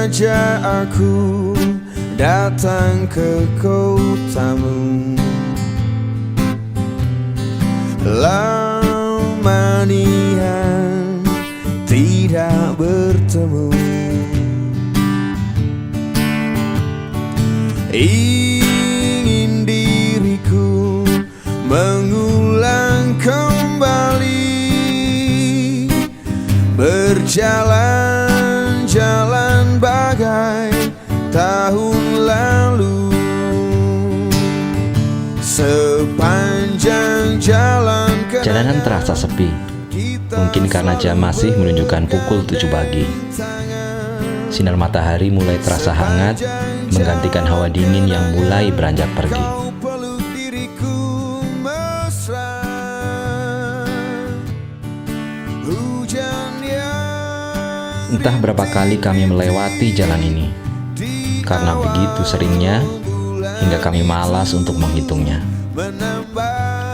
saja aku datang ke kotamu. Lama nian tidak bertemu. Ingin diriku mengulang kembali, berjalan-jalan bagai tahun lalu. Sepanjang jalan jalanan terasa sepi, mungkin karena jam masih menunjukkan pukul 7 pagi. Sinar matahari mulai terasa hangat, menggantikan hawa dingin yang mulai beranjak pergi. Entah berapa kali kami melewati jalan ini, karena begitu seringnya hingga kami malas untuk menghitungnya.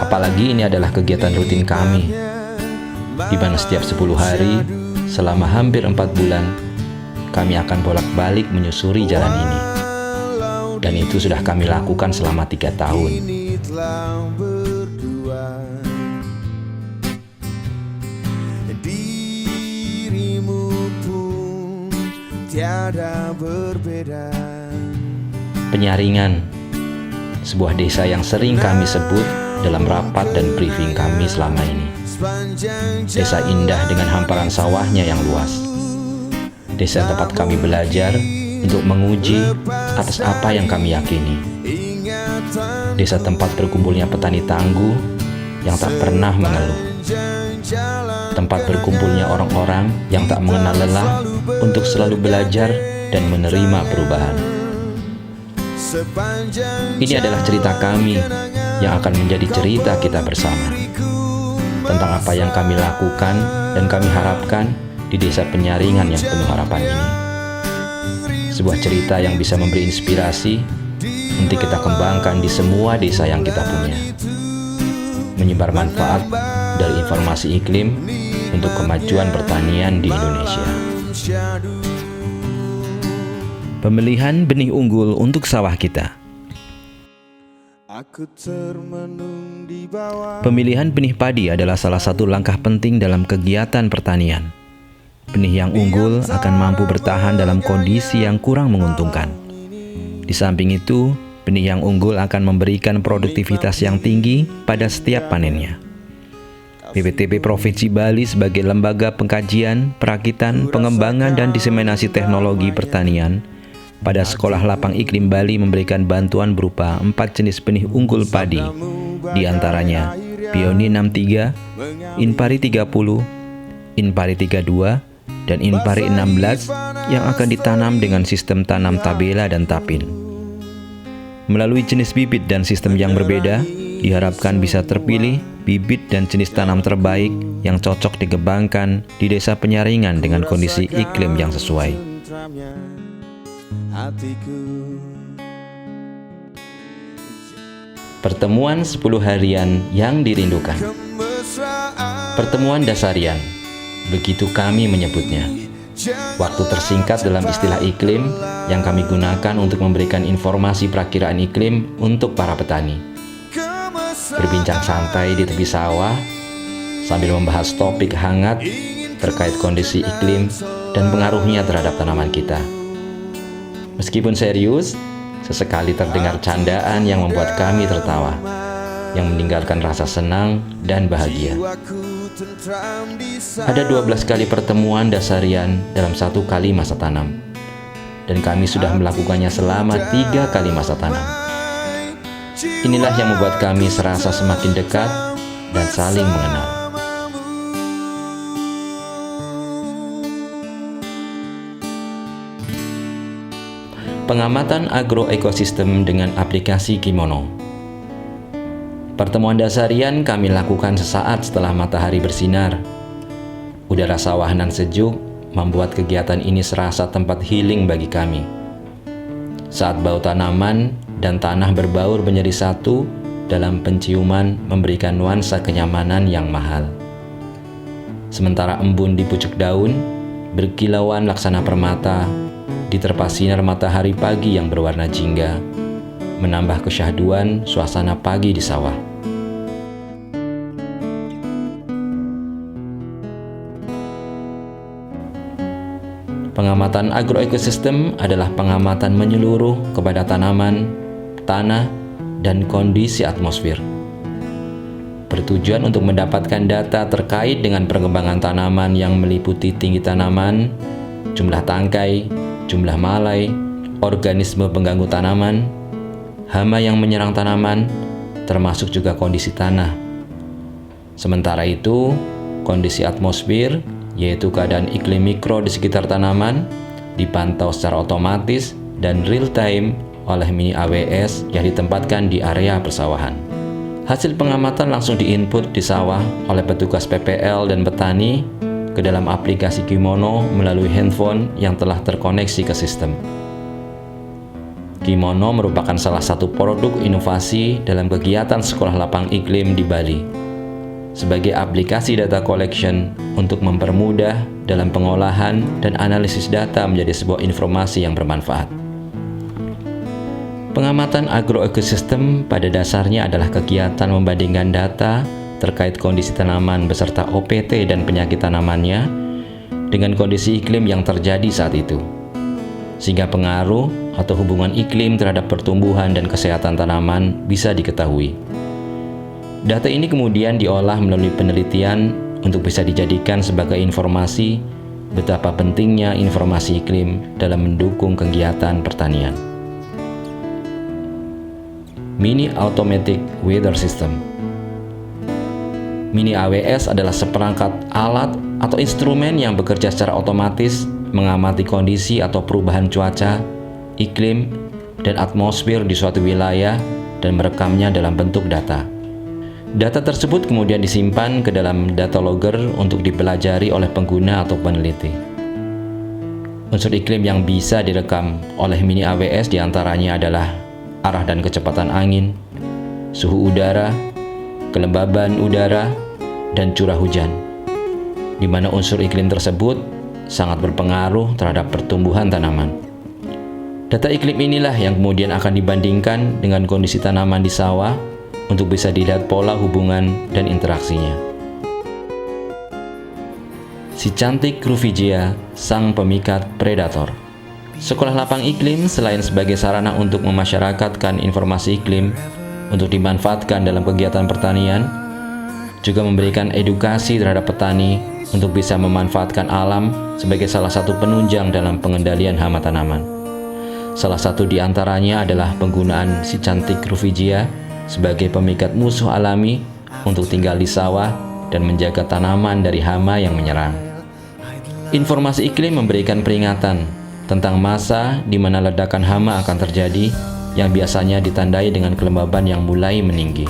Apalagi ini adalah kegiatan rutin kami, di mana setiap 10 hari selama hampir 4 bulan kami akan bolak-balik menyusuri jalan ini. Dan itu sudah kami lakukan selama 3 tahun. Dirimu pun tiada berbeda. Penyaringan, sebuah desa yang sering kami sebut dalam rapat dan briefing kami selama ini. Desa indah dengan hamparan sawahnya yang luas. Desa tempat kami belajar untuk menguji atas apa yang kami yakini. Desa tempat berkumpulnya petani tangguh yang tak pernah mengeluh. Tempat berkumpulnya orang-orang yang tak mengenal lelah untuk selalu belajar dan menerima perubahan. Ini adalah cerita kami yang akan menjadi cerita kita bersama, tentang apa yang kami lakukan dan kami harapkan di desa penyaringan yang penuh harapan ini. Sebuah cerita yang bisa memberi inspirasi untuk kita kembangkan di semua desa yang kita punya, menyebar manfaat dari informasi iklim untuk kemajuan pertanian di Indonesia. Pemilihan benih unggul untuk sawah kita. Pemilihan benih padi adalah salah satu langkah penting dalam kegiatan pertanian. Benih yang unggul akan mampu bertahan dalam kondisi yang kurang menguntungkan. Di samping itu, benih yang unggul akan memberikan produktivitas yang tinggi pada setiap panennya. BPTP Provinsi Bali sebagai lembaga pengkajian, perakitan, pengembangan, dan diseminasi teknologi pertanian pada Sekolah Lapang Iklim Bali memberikan bantuan berupa 4 jenis benih unggul padi, diantaranya Pioni 63, Inpari 30, Inpari 32, dan Inpari 16 yang akan ditanam dengan sistem tanam tabela dan tapin. Melalui jenis bibit dan sistem yang berbeda, diharapkan bisa terpilih bibit dan jenis tanam terbaik yang cocok dikembangkan di desa penyaringan dengan kondisi iklim yang sesuai. Pertemuan 10 harian yang dirindukan. Pertemuan dasarian, begitu kami menyebutnya. Waktu tersingkat dalam istilah iklim yang kami gunakan untuk memberikan informasi perakiraan iklim untuk para petani. Berbincang santai di tepi sawah sambil membahas topik hangat terkait kondisi iklim dan pengaruhnya terhadap tanaman kita. Meskipun serius, sesekali terdengar candaan yang membuat kami tertawa, yang meninggalkan rasa senang dan bahagia. Ada 12 kali pertemuan dasarian dalam 1 kali masa tanam, dan kami sudah melakukannya selama 3 kali masa tanam. Inilah yang membuat kami serasa semakin dekat dan saling mengenal. Pengamatan agroekosistem dengan aplikasi Kimono. Pertemuan dasarian kami lakukan sesaat setelah matahari bersinar. Udara sawahan sejuk membuat kegiatan ini serasa tempat healing bagi kami. Saat bau tanaman dan tanah berbaur menjadi satu dalam penciuman memberikan nuansa kenyamanan yang mahal. Sementara embun di pucuk daun berkilauan laksana permata diterpa sinar matahari pagi yang berwarna jingga, menambah kesyahduan suasana pagi di sawah. Pengamatan agroekosistem adalah pengamatan menyeluruh kepada tanaman, tanah, dan kondisi atmosfer. Bertujuan untuk mendapatkan data terkait dengan perkembangan tanaman yang meliputi tinggi tanaman, jumlah tangkai, jumlah malai, organisme pengganggu tanaman, hama yang menyerang tanaman, termasuk juga kondisi tanah. Sementara itu, kondisi atmosfer, yaitu keadaan iklim mikro di sekitar tanaman, dipantau secara otomatis dan real time oleh mini AWS yang ditempatkan di area persawahan. Hasil pengamatan langsung diinput di sawah oleh petugas PPL dan petani ke dalam aplikasi Kimono melalui handphone yang telah terkoneksi ke sistem. Kimono merupakan salah satu produk inovasi dalam kegiatan Sekolah Lapang Iklim di Bali sebagai aplikasi data collection untuk mempermudah dalam pengolahan dan analisis data menjadi sebuah informasi yang bermanfaat. Pengamatan agroekosistem pada dasarnya adalah kegiatan membandingkan data terkait kondisi tanaman beserta OPT dan penyakit tanamannya dengan kondisi iklim yang terjadi saat itu, sehingga pengaruh atau hubungan iklim terhadap pertumbuhan dan kesehatan tanaman bisa diketahui. Data ini kemudian diolah melalui penelitian untuk bisa dijadikan sebagai informasi betapa pentingnya informasi iklim dalam mendukung kegiatan pertanian. Mini Automatic Weather System. Mini AWS adalah seperangkat alat atau instrumen yang bekerja secara otomatis mengamati kondisi atau perubahan cuaca, iklim, dan atmosfer di suatu wilayah dan merekamnya dalam bentuk data. Data tersebut kemudian disimpan ke dalam data logger untuk dipelajari oleh pengguna atau peneliti. Unsur iklim yang bisa direkam oleh mini AWS diantaranya adalah arah dan kecepatan angin, suhu udara, kelembaban udara, dan curah hujan, di mana unsur iklim tersebut sangat berpengaruh terhadap pertumbuhan tanaman. Data iklim inilah yang kemudian akan dibandingkan dengan kondisi tanaman di sawah untuk bisa dilihat pola hubungan dan interaksinya. Si cantik Rufigia, sang pemikat predator. Sekolah Lapang Iklim selain sebagai sarana untuk memasyarakatkan informasi iklim untuk dimanfaatkan dalam kegiatan pertanian, juga memberikan edukasi terhadap petani untuk bisa memanfaatkan alam sebagai salah satu penunjang dalam pengendalian hama tanaman. Salah satu di antaranya adalah penggunaan si cantik Rufigia sebagai pemikat musuh alami untuk tinggal di sawah dan menjaga tanaman dari hama yang menyerang. Informasi iklim memberikan peringatan tentang masa di mana ledakan hama akan terjadi yang biasanya ditandai dengan kelembaban yang mulai meninggi.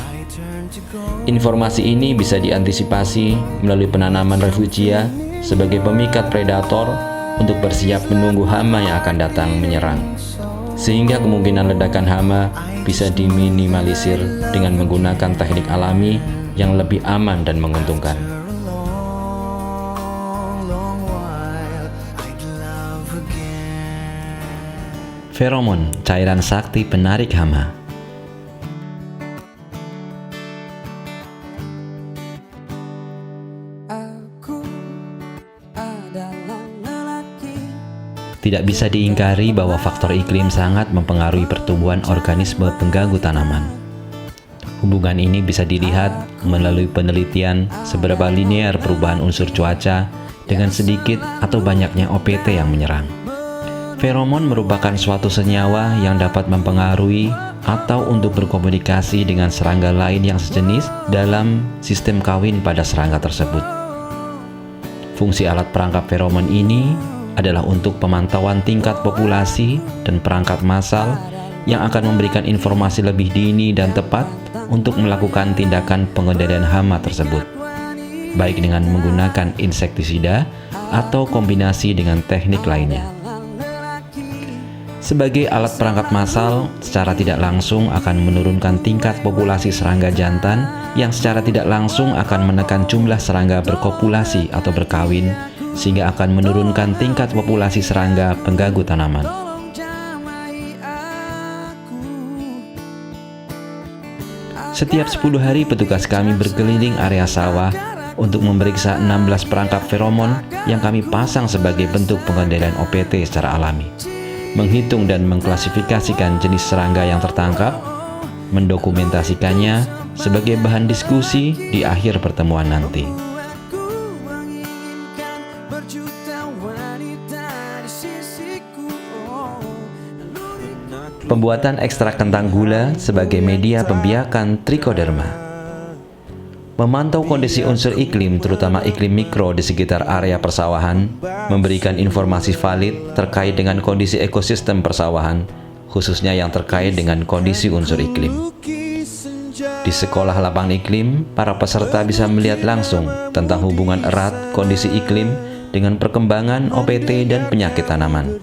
Informasi ini bisa diantisipasi melalui penanaman Rufigia sebagai pemikat predator untuk bersiap menunggu hama yang akan datang menyerang, sehingga kemungkinan ledakan hama bisa diminimalisir dengan menggunakan teknik alami yang lebih aman dan menguntungkan. Feromon, cairan sakti penarik hama. Tidak bisa diingkari bahwa faktor iklim sangat mempengaruhi pertumbuhan organisme pengganggu tanaman. Hubungan ini bisa dilihat melalui penelitian seberapa linear perubahan unsur cuaca dengan sedikit atau banyaknya OPT yang menyerang. Feromon merupakan suatu senyawa yang dapat mempengaruhi atau untuk berkomunikasi dengan serangga lain yang sejenis dalam sistem kawin pada serangga tersebut. Fungsi alat perangkap feromon ini adalah untuk pemantauan tingkat populasi dan perangkat massal yang akan memberikan informasi lebih dini dan tepat untuk melakukan tindakan pengendalian hama tersebut, baik dengan menggunakan insektisida atau kombinasi dengan teknik lainnya. Sebagai alat perangkap massal, secara tidak langsung akan menurunkan tingkat populasi serangga jantan yang secara tidak langsung akan menekan jumlah serangga berkopulasi atau berkawin sehingga akan menurunkan tingkat populasi serangga pengganggu tanaman. Tolong jamai aku. Setiap 10 hari petugas kami berkeliling area sawah untuk memeriksa 16 perangkap feromon yang kami pasang sebagai bentuk pengendalian OPT secara alami, menghitung dan mengklasifikasikan jenis serangga yang tertangkap, mendokumentasikannya sebagai bahan diskusi di akhir pertemuan nanti. Aku menginginkan berjuta wanita di sisiku. Pembuatan ekstrak kentang gula sebagai media pembiakan Trichoderma. Memantau kondisi unsur iklim, terutama iklim mikro di sekitar area persawahan, memberikan informasi valid terkait dengan kondisi ekosistem persawahan, khususnya yang terkait dengan kondisi unsur iklim. Di sekolah lapang iklim, para peserta bisa melihat langsung tentang hubungan erat kondisi iklim dengan perkembangan OPT dan penyakit tanaman.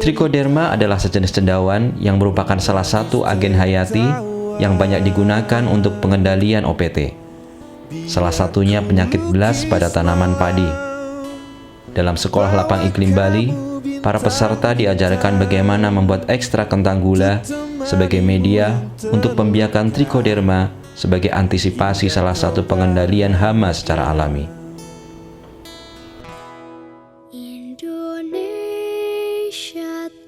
Trichoderma adalah sejenis cendawan yang merupakan salah satu agen hayati yang banyak digunakan untuk pengendalian OPT. Salah satunya penyakit belas pada tanaman padi. Dalam sekolah lapang iklim Bali, para peserta diajarkan bagaimana membuat ekstrak kentang gula sebagai media untuk pembiakan Trichoderma sebagai antisipasi salah satu pengendalian hama secara alami. Indonesia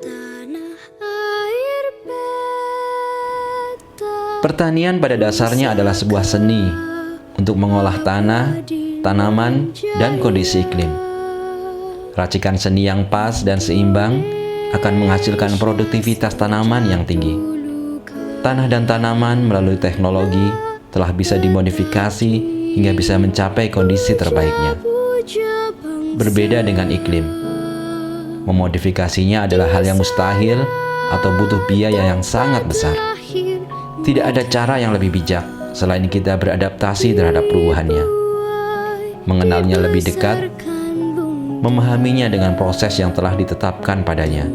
tanah air beta. Pertanian pada dasarnya adalah sebuah seni untuk mengolah tanah, tanaman, dan kondisi iklim. Racikan seni yang pas dan seimbang akan menghasilkan produktivitas tanaman yang tinggi. Tanah dan tanaman melalui teknologi telah bisa dimodifikasi hingga bisa mencapai kondisi terbaiknya. Berbeda dengan iklim, memodifikasinya adalah hal yang mustahil atau butuh biaya yang sangat besar. Tidak ada cara yang lebih bijak selain kita beradaptasi terhadap perubahannya, mengenalnya lebih dekat, memahaminya dengan proses yang telah ditetapkan padanya,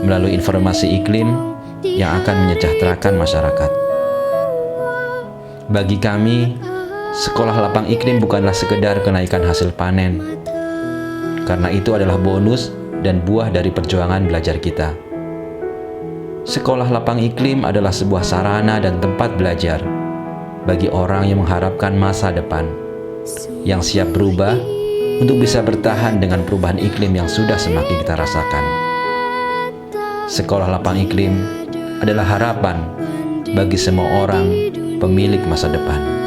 melalui informasi iklim yang akan menyejahterakan masyarakat. Bagi kami, sekolah lapang iklim bukanlah sekedar kenaikan hasil panen, karena itu adalah bonus dan buah dari perjuangan belajar kita. Sekolah lapang iklim adalah sebuah sarana dan tempat belajar bagi orang yang mengharapkan masa depan, yang siap berubah untuk bisa bertahan dengan perubahan iklim yang sudah semakin kita rasakan. Sekolah lapang iklim adalah harapan bagi semua orang pemilik masa depan.